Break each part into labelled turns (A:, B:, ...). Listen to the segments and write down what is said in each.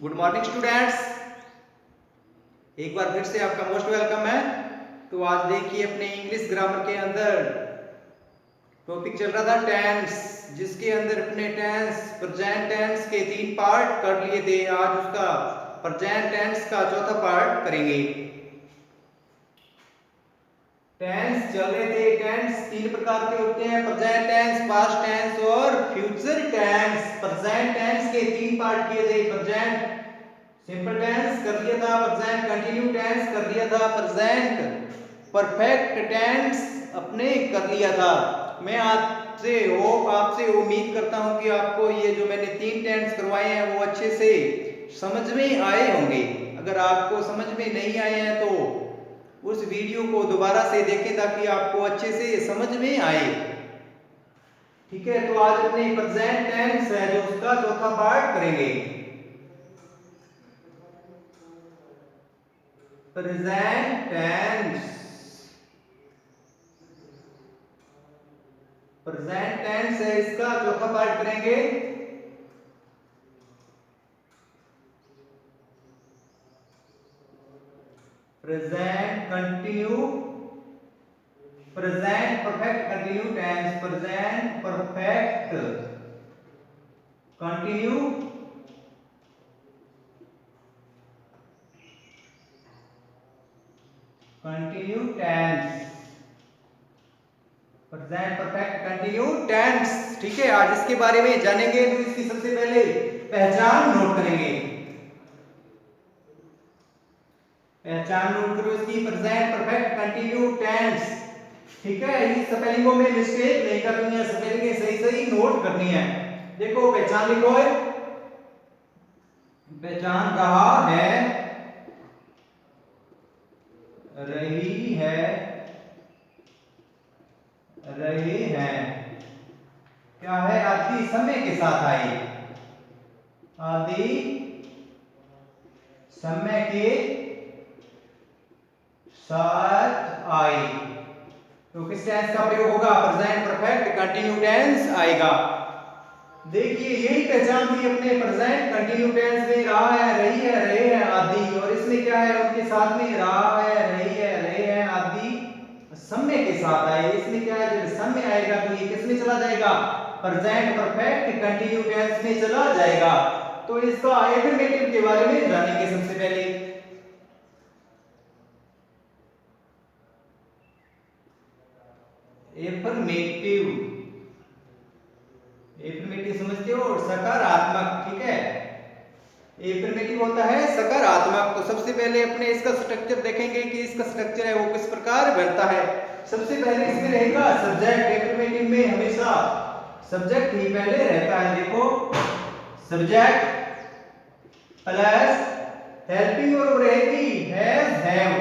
A: Good morning students. एक बार फिर से आपका मोस्ट वेलकम है। तो आज देखिए अपने इंग्लिश ग्रामर के अंदर टॉपिक चल रहा था टेंस, जिसके अंदर अपने टेंस प्रेजेंट टेंस के 3 पार्ट कर लिए थे। आज उसका प्रेजेंट टेंस का चौथा पार्ट करेंगे। टेंस चल रहे थे। टेंस 3 प्रकार के होते हैं, प्रेजेंट टेंस, पास्ट टेंस और फ्यूचर टेंस। प्रेजेंट टेंस के 3 पार्ट किए थे। प्रेजेंट सिंपल टेंस कर लिया था, प्रेजेंट कंटिन्यू टेंस कर लिया था, प्रेजेंट परफेक्ट टेंस अपने कर लिया था। मैं आपसे उम्मीद करता हूं कि आपको ये जो मैंने 3 टेंस करवाए हैं वो अच्छे से समझ में आए होंगे। अगर आपको समझ में नहीं आए हैं तो उस वीडियो को दोबारा से देखें ताकि आपको अच्छे से समझ में आए। ठीक है, तो आज अपने प्रेजेंट टेंस है जो उसका चौथा पार्ट करेंगे। प्रेजेंट टेंस, प्रेजेंट टेंस है, इसका चौथा पार्ट करेंगे। Present continue, present perfect continue tense, present perfect continue continue tense, present perfect continue tense. ठीक है, आज इसके बारे में जानेंगे। तो इसकी सबसे पहले पहचान नोट करेंगे। पहचान नोट करो इसकी, प्रेजेंट परफेक्ट कंटिन्यू टेंस। ठीक है, इस स्पेलिंगों में मिस्टेक नहीं करनी है, स्पेलिंग सही सही नोट करनी है। देखो पहचान लिखो है, पहचान रहा है, रही है, रहे हैं। क्या है? आदि समय के साथ आई, आदि समय के साथ आई। तो किस टेंस का प्रयोग होगा? प्रेजेंट परफेक्ट कंटिन्यू टेंस आएगा। देखिए यही पहचान थी अपने प्रेजेंट कंटिन्यू टेंस में, रहा है, रही है, रहे हैं आदि। और इसमें क्या है? उनके साथ में रहा है, रही है, रहे हैं आदि समय के साथ आए। इसमें क्या है? जब समय आएगा तो ये किस में चला जाएगा? प्रेजेंट परफेक्ट कंटिन्यू टेंस में चला जाएगा। तो इसका एफर्मेटिव के बारे में जानेंगे सबसे पहले। एफर्मेटिव, एफर्मेटिव समझते हो? सकारात्मक। ठीक है, एफर्मेटिव होता है सकारात्मक। तो सबसे पहले अपने इसका स्ट्रक्चर देखेंगे कि इसका स्ट्रक्चर है वो किस प्रकार बनता है। सबसे पहले इसमें रहेगा सब्जेक्ट। एफर्मेटिव में हमेशा सब्जेक्ट ही पहले रहता है। देखो सब्जेक्ट प्लस हेल्पिंग वर्ब रहेगी हैज, हैव।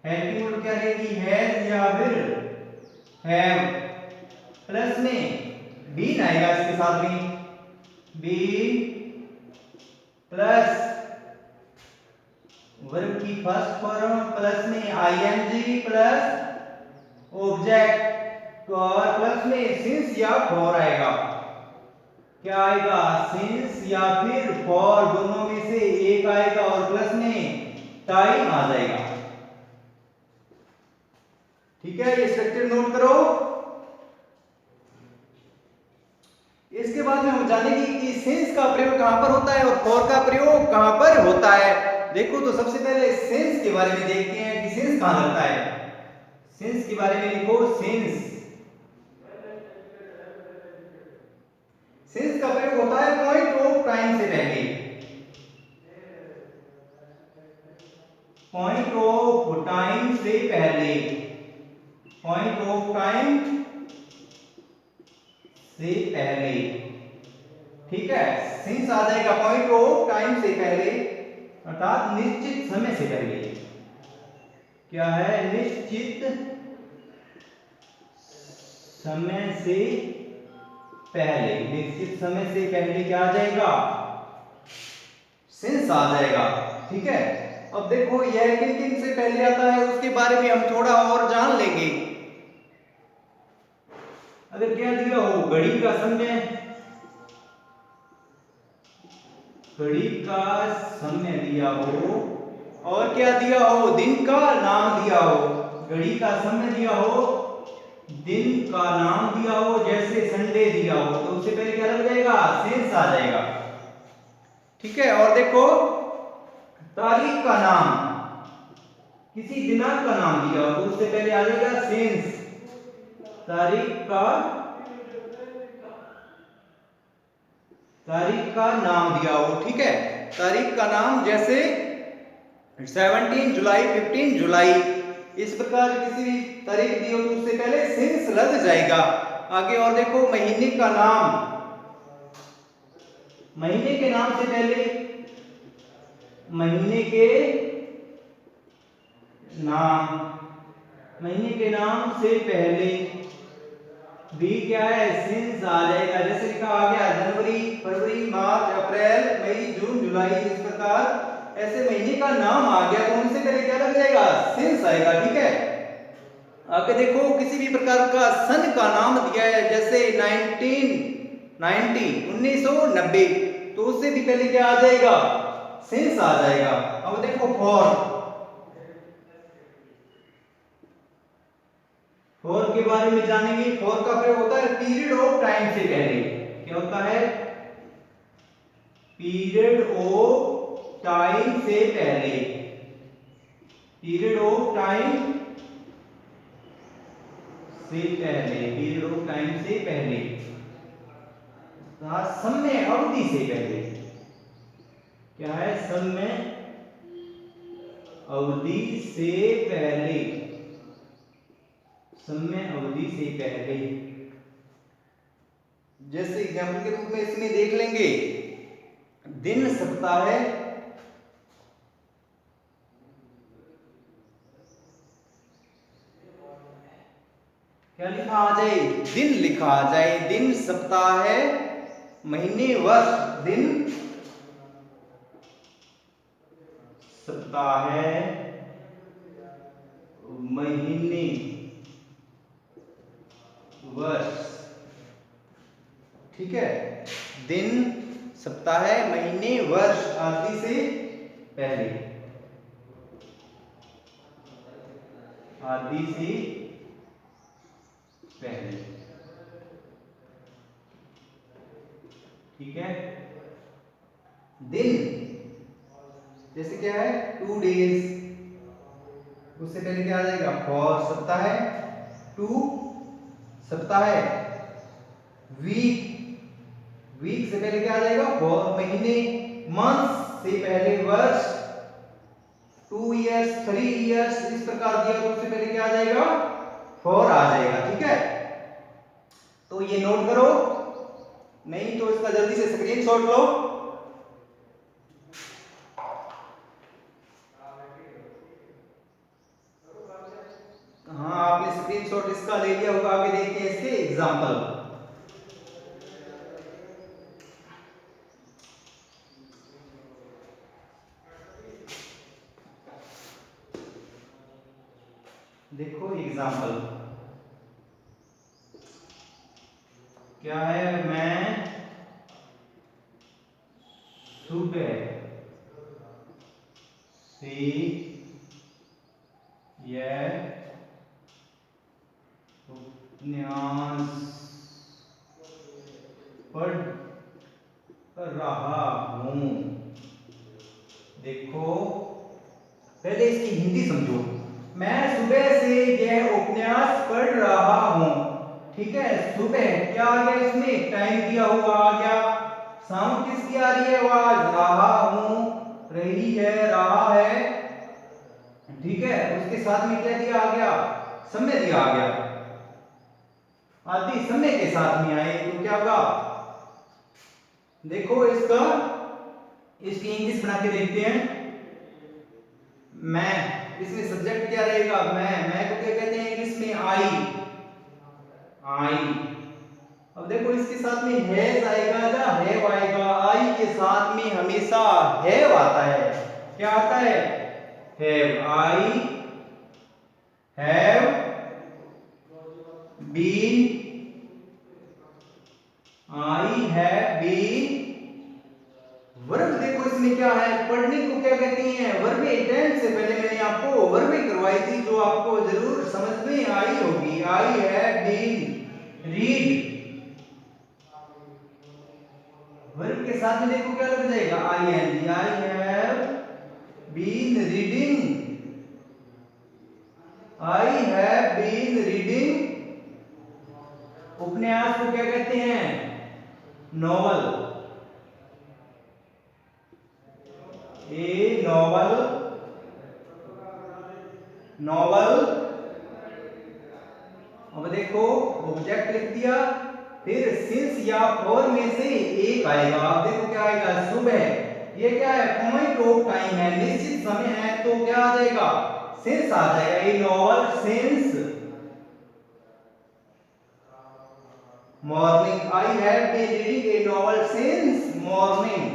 A: हेल्पिंग वर्ब क्या रहेगी? हैज या फिर हैव। प्लस में बीन आएगा इसके साथ में, बीन प्लस वर्ब की फर्स्ट फॉर्म प्लस में आईएनजी प्लस ऑब्जेक्ट और प्लस में सिंस या फॉर आएगा। क्या आएगा? सिंस या फिर फॉर, दोनों में से एक आएगा और प्लस में टाइम आ जाएगा। ठीक है, ये स्ट्रक्चर नोट करो। इसके बाद में हम जानेंगे कि सिंस का प्रयोग कहां पर होता है और फॉर का प्रयोग कहां पर होता है। देखो तो सबसे पहले सिंस के बारे में देखते हैं कि सिंस कहां लगता है। सिंस के बारे में लिखो सिंस। सिंस का प्रयोग होता है पॉइंट ऑफ टाइम से पहले, पॉइंट ऑफ टाइम से पहले, पॉइंट ऑफ टाइम से पहले। ठीक है, सिंस आ जाएगा पॉइंट ऑफ टाइम से पहले, अर्थात निश्चित समय से पहले। क्या है? निश्चित समय से पहले। निश्चित समय से पहले क्या आ जाएगा? सिंस आ जाएगा। ठीक है, अब देखो यह किन किन से पहले आता है उसके बारे में हम थोड़ा और जान लेंगे। अगर क्या दिया हो घड़ी का समय, घड़ी का समय दिया हो और क्या दिया हो, दिन का नाम दिया हो। घड़ी का समय दिया हो, दिन का नाम दिया हो, जैसे संडे दिया हो, तो उससे पहले क्या लग जाएगा, सेंस आ जाएगा। ठीक है, और देखो तारीख का नाम, किसी दिनांक का नाम दिया हो तो उससे पहले आ जाएगा सेंस। तारीख का नाम दिया हो, ठीक है, तारीख का नाम, जैसे 17 जुलाई, 15 जुलाई, इस प्रकार किसी भी तारीख दी हो तो उससे पहले सिंस लग जाएगा। आगे और देखो महीने का नाम, महीने के नाम से पहले, महीने के नाम, महीने के नाम से पहले भी क्या है, सिंस आ जाएगा। जैसे लिखा आ गया जनवरी, फरवरी, मार्च, अप्रैल, मई, जून, जुलाई, इस प्रकार ऐसे महीने का नाम आ गया तो उनसे पहले क्या लग जाएगा, सिंस आएगा। ठीक है, आगे देखो किसी भी प्रकार का सन का नाम दिया है, जैसे 1990, तो उससे भी पहले क्या आ जाएगा, सिंस आ जाएगा। अब देखो फॉर के बारे में जानेंगे। फॉर का प्रयोग होता है पीरियड ऑफ टाइम से पहले। क्या होता है, पीरियड ऑफ टाइम से पहले, पीरियड ऑफ टाइम से पहले, पीरियड ऑफ टाइम से पहले, समय अवधि से पहले। क्या है, समय अवधि से पहले, समय अवधि से पहले। जैसे एग्जाम्पल के रूप में इसमें देख लेंगे, दिन सप्ताह है, क्या लिखा आ जाए, दिन लिखा आ जाए, दिन सप्ताह है, महीने वर्ष, दिन सप्ताह है, महीने वर्ष। ठीक है, दिन सप्ताह है, महीने वर्ष आदि से पहले, आदि से पहले। ठीक है, दिन जैसे क्या है, 2 डेज, उससे पहले क्या आ जाएगा, फॉर सप्ताह है, 2 सप्ताह है, वीक, वीक से पहले क्या आ जाएगा, फॉर महीने, मंथ से पहले वर्ष, 2 इयर्स, 3 इयर्स, इस प्रकार दिया तो उससे पहले क्या आ जाएगा, फॉर आ जाएगा। ठीक है, तो ये नोट करो, नहीं तो इसका जल्दी से स्क्रीनशॉट लो। हाँ, आपने स्क्रीनशॉट इसका ले लिया होगा, आगे देखते हैं इसके एग्जांपल। देखो एग्जांपल क्या है, मैं सुबह से यह उपन्यास पढ़ रहा हूं। देखो पहले इसकी हिंदी समझो, मैं सुबह से यह उपन्यास पढ़ रहा हूं। ठीक है, सुबह क्या आ गया, इसमें टाइम दिया हुआ आ गया, साउंड किसकी आ रही है, आवाज, रहा हूं, रही है, रहा है। ठीक है, उसके साथ में क्या दिया आ गया, समय दिया आ गया, आदि समय के साथ में आए तो क्या होगा, देखो इसका, इसकी इंग्लिश बना के देखते हैं। मैं, इसमें सब्जेक्ट क्या रहेगा, मैं को क्या कहते हैं इंग्लिश में, आई। अब देखो इसके साथ में हैज आएगा या हैव आएगा, आई के साथ में हमेशा हैव आता है। क्या आता है, have, I have been, I have been verb देखो इसमें क्या है, पढ़ने को क्या कहते हैं, वर्ब टेंस से पहले मैंने आपको वर्ब करवाई थी जो आपको जरूर समझ में आई होगी। I have been read, verb के साथ में देखो क्या लग जाएगा, I N G. I have been reading, I have been reading उपन्यास को क्या कहते हैं, नॉवल। ए नॉवल, नॉवल। अब देखो ऑब्जेक्ट लिख दिया, फिर सिंस या फॉर में से एक आएगा। अब देखो क्या आएगा, सुबह, ये क्या है, पॉइंट ऑफ टाइम है, निश्चित समय है, तो क्या आ जाएगा, सिंस आ जाएगा। A novel since morning, I have been reading a novel since morning.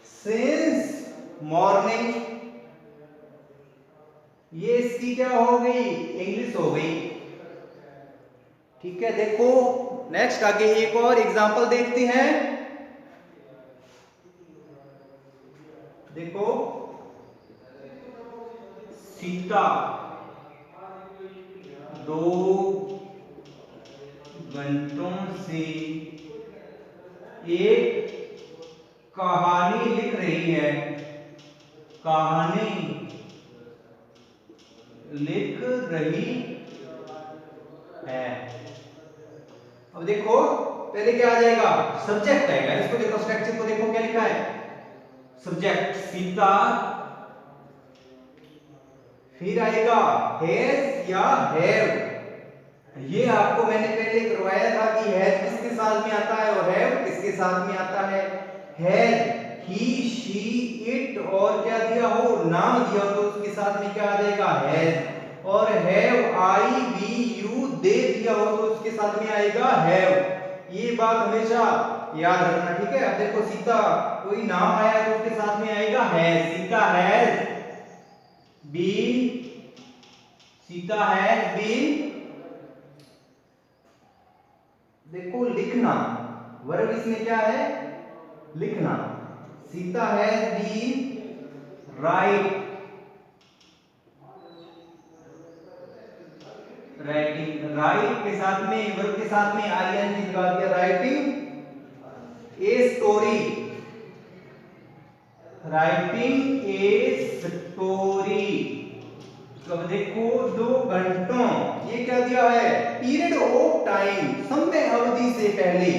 A: Since morning, ये इसकी क्या हो गई, इंग्लिश हो गई। ठीक है, देखो नेक्स्ट आगे एक और एग्जांपल देखते हैं। देखो सीता 2 घंटों से एक कहानी लिख रही है, कहानी लिख रही है। अब देखो पहले क्या आ जाएगा, सब्जेक्ट आएगा। इसको देखो स्ट्रक्चर को देखो क्या लिखा है, सब्जेक्ट सीता, फिर आएगा हैज या हैव। ये आपको मैंने पहले करवाया था कि हैज किसके साथ में आता है और हैव किसके साथ में आता है। हैज ही शी इट और क्या दिया हो, नाम दिया हो, तो उसके साथ में क्या आ जाएगा, हैज। और हैव आई वी यू दे दिया हो तो उसके साथ में आएगा हैव। ये बात हमेशा याद रखना, ठीक है। अब देखो सीता, कोई नाम आया तो उसके साथ में आएगा has. Sita has been, Sita has been, देखो लिखना, वर्ब इसमें क्या है, लिखना। Sita has been write, writing, write के साथ में, वर्ब के साथ में आईएनजी लगा दिया, writing a story, writing a story. अब देखो 2 घंटों, ये क्या दिया है, पीरियड ऑफ टाइम, समय अवधि से पहले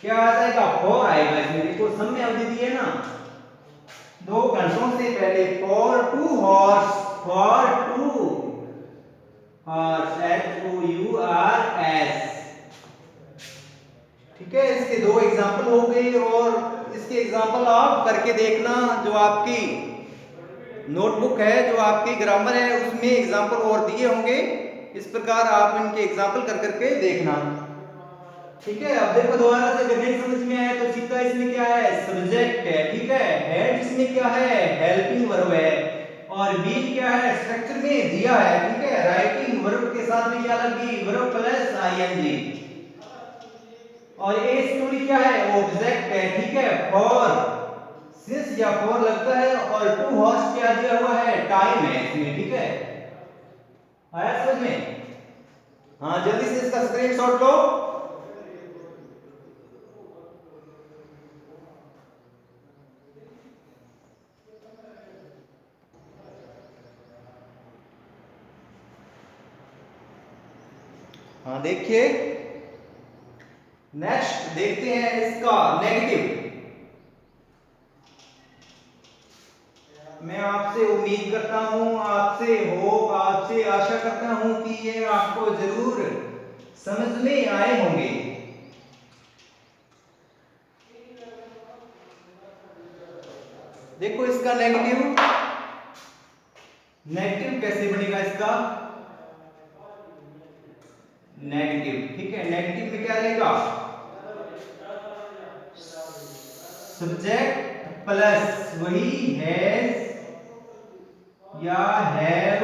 A: क्या आ जाएगा, फॉर आएगा इसमें। देखो समय अवधि दी है ना, 2 घंटों से पहले, for 2 horse, for 2 horse, HOURS। ठीक है, इसके 2 एग्जांपल हो गए और इसके एग्जांपल आप करके देखना। जो आपकी नोटबुक है, जो आपकी ग्रामर है, उसमें एग्जाम्पल और दिए होंगे, इस प्रकार आप इनके एग्जाम्पल कर करके देखना। ठीक है, अब देखो दोबारा से अगर नहीं समझ में आया तो सीता इसमें क्या है, सब्जेक्ट है, ठीक है। हेड इसमें क्या है, हेल्पिंग वर्ब है, और बीन क्या है, स्ट्रक्चर में दिया है, ठीक है। राइटिंग वर्ब के साथ में क्या लगी, वर्ब प्लस आईएनजी, और ए स्टोरी क्या है, ऑब्जेक्ट है, ठीक है। फॉर सिंस या फॉर लगता है, और 2 हॉर्स क्या दिया हुआ है, टाइम है इसमें, ठीक है। आया समझ में? हाँ, जल्दी से इसका स्क्रीनशॉट लो। हाँ देखिए, नेक्स्ट देखते हैं इसका नेगेटिव। मैं आपसे उम्मीद करता हूं, आपसे आशा करता हूं कि ये आपको जरूर समझ में आए होंगे। देखो इसका नेगेटिव, नेगेटिव कैसे बनेगा इसका, नेगेटिव, ठीक है। नेगेटिव में क्या रहेगा, सब्जेक्ट प्लस वही हैज या हैव,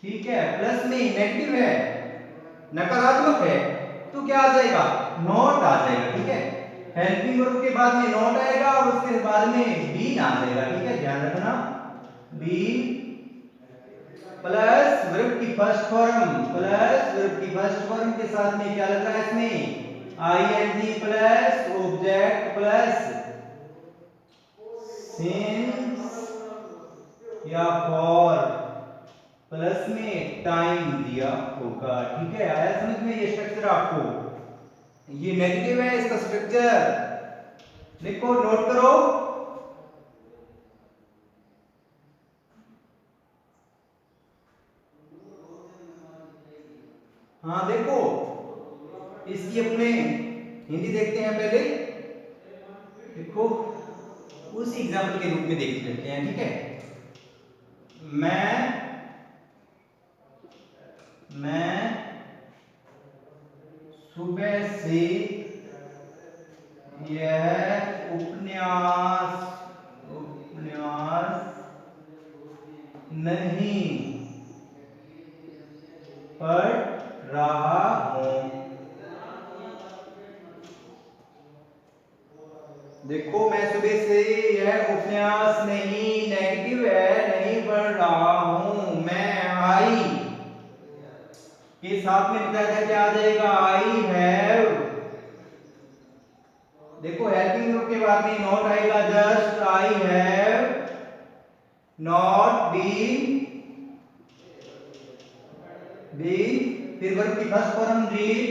A: ठीक है। प्लस में नेगेटिव है, नकारात्मक है, तो क्या आ जाएगा, नॉट आ जाएगा। ठीक है, हेल्पिंग वर्ब के बाद में नॉट आएगा और उसके बाद में बीन आ जाएगा। ठीक है, ध्यान रखना, बीन प्लस वर्ब की फर्स्ट फॉर्म, प्लस वर्ब की फर्स्ट फॉर्म के साथ में क्या लग रहा है इसमें, ING plus object plus since या फॉर प्लस में टाइम दिया होगा। ठीक है, आया समझ में ये स्ट्रक्चर आपको, ये नेगेटिव है इसका स्ट्रक्चर, देखो नोट करो। हाँ देखो, इसकी अपने हिंदी देखते हैं पहले, देखो उस एग्जाम्पल के रूप में देख लेते हैं। ठीक है, मैं सुबह से यह उपन्यास नहीं पढ़ रहा हूं। देखो, मैं सुबह से यह उपन्यास नहीं, नेगेटिव है, नहीं पढ़ रहा हूं। मैं आई के साथ में बताया क्या आ जाएगा, आई हैव। देखो हेल्पिंग वर्ब के बाद में नॉट आएगा, just I have not been, फिर वर्ब की first form read,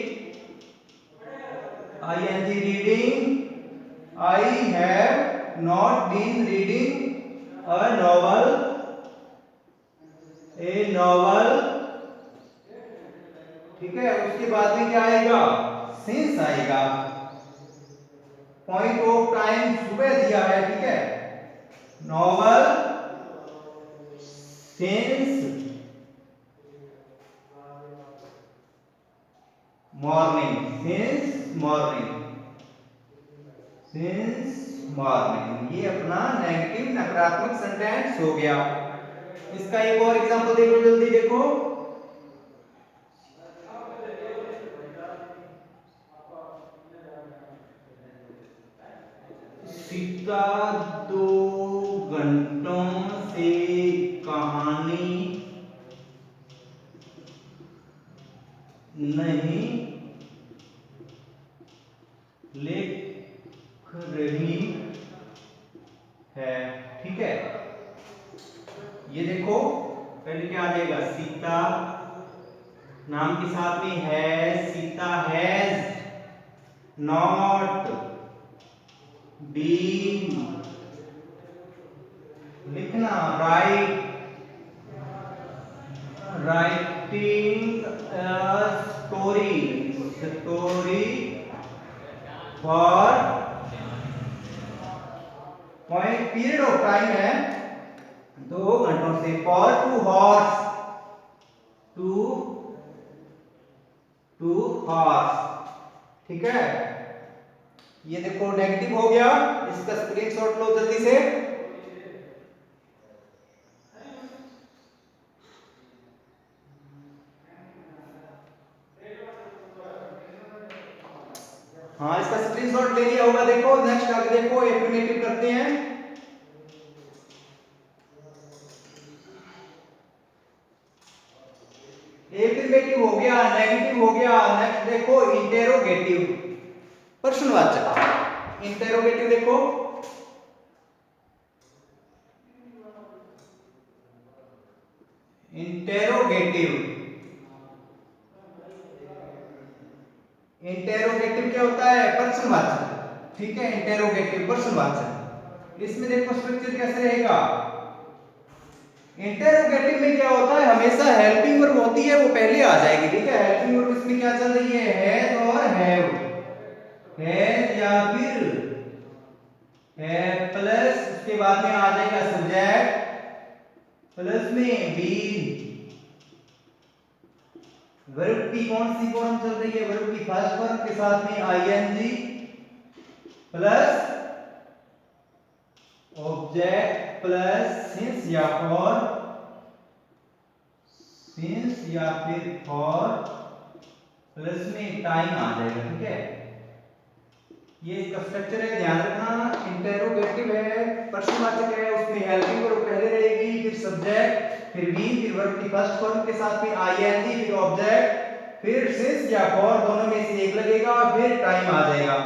A: ING reading, I have not been reading a novel, ठीक है, उसके बाद में क्या आएगा, सिंस आएगा, पॉइंट ऑफ टाइम सुबह दिया है। ठीक है, नॉवल सिंस मॉर्निंग, ये अपना नेगेटिव नकारात्मक सेंटेंस हो गया। इसका एक और एग्जांपल देखो, जल्दी देखो। सीता 2 घंटों से कहानी नहीं लिख रही है। ठीक है, ये देखो पहले क्या आ जाएगा, सीता नाम के साथ में है, सीता हैज नॉट बीन, लिखना writing story for point period of time है 2 घंटों से, फॉर 2 हॉर्स, टू हॉर्स। ठीक है, ये देखो नेगेटिव हो गया, इसका स्क्रीनशॉट लो जल्दी से। हाँ, इसका स्क्रीनशॉट ले लिया होगा। देखो नेक्स्ट आगे देखो, एफर्मेटिव करते हैं। एफर्मेटिव हो गया, नेगेटिव हो गया, नेक्स्ट देखो इंटेरोगेटिव, प्रश्नवाचक। इंटेरोगेटिव देखो, इंटेरोगेटिव क्या होता है, प्रश्नवाचक। ठीक है, इंटेरोगेटिव प्रश्नवाचक। इसमें देखो स्ट्रक्चर कैसे रहेगा, इंटेरोगेटिव में क्या होता है, हमेशा हेल्पिंग वर्ब होती है वो पहले आ जाएगी। ठीक है, हेल्पिंग वर्ब इसमें क्या चल रही है, हैज और हैव, हैज या फिर है प्लस उसके बाद में आ जाएगा सब्जेक्ट प्लस में बीन। वर्ब की कौन सी फॉर्म चल रही है, वर्ब की फर्स्ट फॉर्म के साथ में ING plus object plus since या फिर फॉर प्लस में टाइम आ जाएगा। ठीक है, ये इसका स्ट्रक्चर है, ध्यान रखना। इंटेरोगेटिव है, प्रश्नवाचक है, उसमें हेल्पिंग वर्ब पहले रहेगी, फिर सब्जेक्ट, फिर बी, फिर वर्ब की फर्स्ट फॉर्म के साथ में आईएनजी, फिर ऑब्जेक्ट, फिर सिंस या फॉर, दोनों में से एक लगेगा, फिर टाइम आ जाएगा।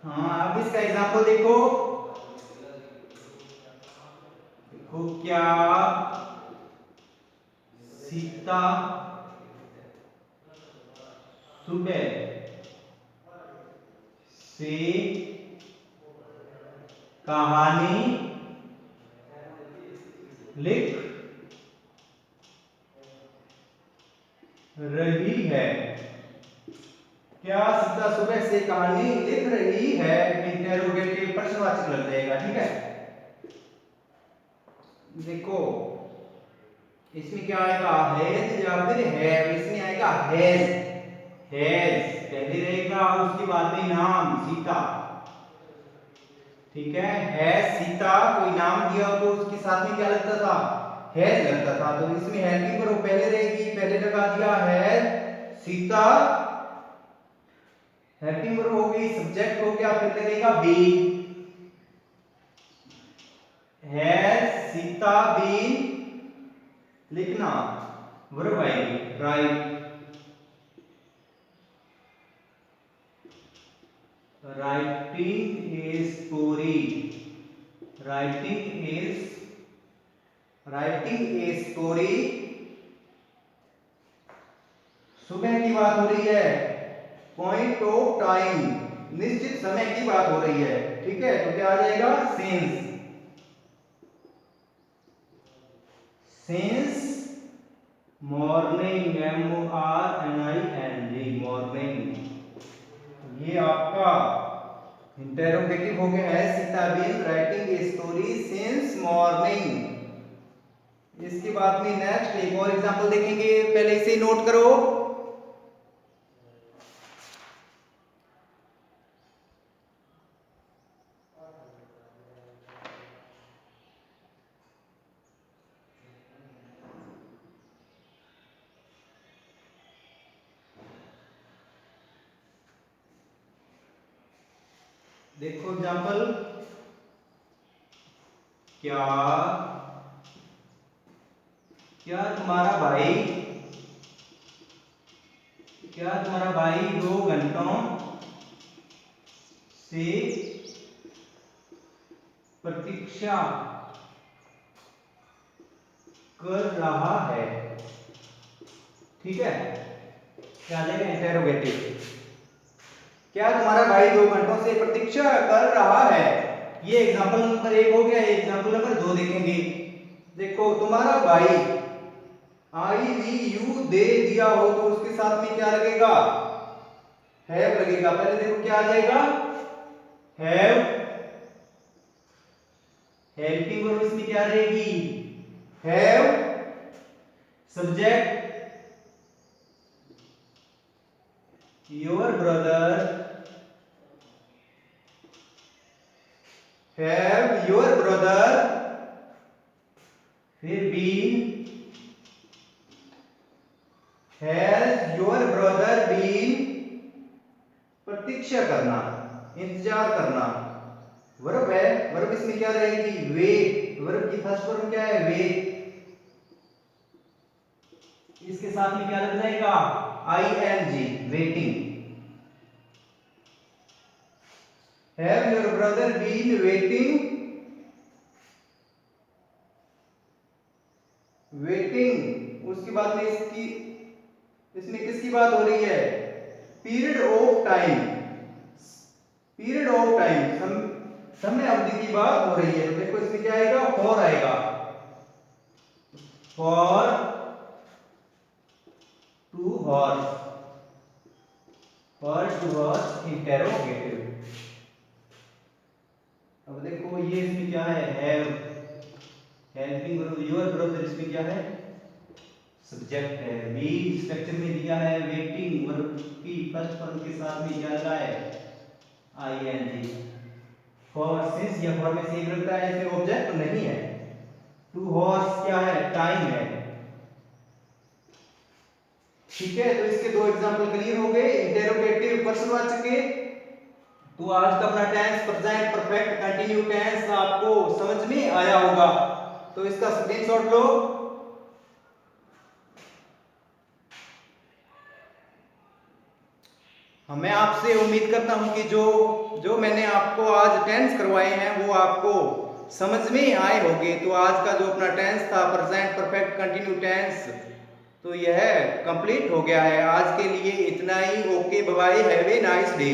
A: हाँ, अब इसका एग्जांपल देखो। देखो, क्या सीता सुबह से कहानी लिख रही है? क्या सीता सुबह से कहानी लिख रही है? इंटेरोगेटिव प्रश्नवाचक लग जाएगा। ठीक है, देखो इसमें क्या आएगा, हैज या फिर हैव। इसमें आएगा हैज, हैज पहले रहेगा, उसके बाद में नाम सीता। ठीक है, हैज सीता, कोई नाम दिया तो उसके साथ में क्या लगता था, हैज लगता था। तो इसमें हेल्पिंग वर्ब पहले रहेगी, पहले लगा दिया हैज सीता, हेल्पिंग वर्ब हो गई, सब्जेक्ट हो गया, फिर लगेगा बीन, हैज सीता बीन, लिखना वर्ब आएगी right, writing a story, writing a story. सुबह की बात हो रही है, पॉइंट ऑफ टाइम, निश्चित समय की बात हो रही है। ठीक है, तो क्या आ जाएगा, since, since morning, MORNING, morning. ये आपका इंटेरोगेटिव हो गया है, Sita been writing a story since morning. इसके बाद में नेक्स्ट एक और एग्जांपल देखेंगे, पहले इसे नोट करो। देखो एग्जांपल, क्या क्या तुम्हारा भाई, क्या तुम्हारा भाई 2 घंटों से प्रतीक्षा कर रहा है? ठीक है, क्या आ जाएगा, इंटेरोगेटिव। क्या तुम्हारा भाई 2 घंटों से प्रतीक्षा कर रहा है? ये एग्जांपल नंबर 1 हो गया। एग्जांपल नंबर 2 देखेंगे। देखो, तुम्हारा भाई, IVU दे दिया हो तो उसके साथ में क्या लगेगा, हैव लगेगा। पहले देखो क्या आ जाएगा, हैव, हेल्पिंग वर्ब इसमें क्या रहेगी, have, subject your brother, have your brother, फिर been, has your brother been, प्रतीक्षा करना, इंतजार करना, वर्ब है। वर्ब इसमें क्या रहेगी, वेट, वर्ब की फर्स्ट फॉर्म क्या है, वेट। इसके साथ में क्या लग जाएगा, ING, waiting. Have your brother been waiting, waiting. उसके बाद में इसमें किसकी बात हो रही है, period of time, period of time, समय अवधि की बात हो रही है। तो देखो इसमें क्या आएगा, फॉर आएगा, for 2 horse, for 2 horse, interrogative. अब देखो ये इसमें क्या है, have, helping verb your brother, इसमें क्या है, सब्जेक्ट है। बी स्ट्रक्चर में दिया है, वेटिंग, वर्ब की फर्स्ट फॉर्म के साथ में क्या लगा है, ING। फॉर सिंस या फॉर में से एक लगता है, इसमें ऑब्जेक्ट तो नहीं है। टू हॉर्स क्या है, टाइम है। ठीक है, तो इसके दो एग्जांपल क्लियर हो गए, इंटेरोगेटिव प्रश्नवाचक के। तो आज का अपना tense present perfect continue tense आपको समझ में आया होगा, तो इसका स्क्रीनशॉट लो। मैं आपसे उम्मीद करता हूं कि जो जो मैंने आपको आज टेंस करवाए हैं वो आपको समझ में आए होंगे। तो आज का जो अपना टेंस था प्रेजेंट परफेक्ट कंटिन्यू टेंस, तो यह कंप्लीट हो गया है। आज के लिए इतना ही। Okay, bye bye, have a nice day.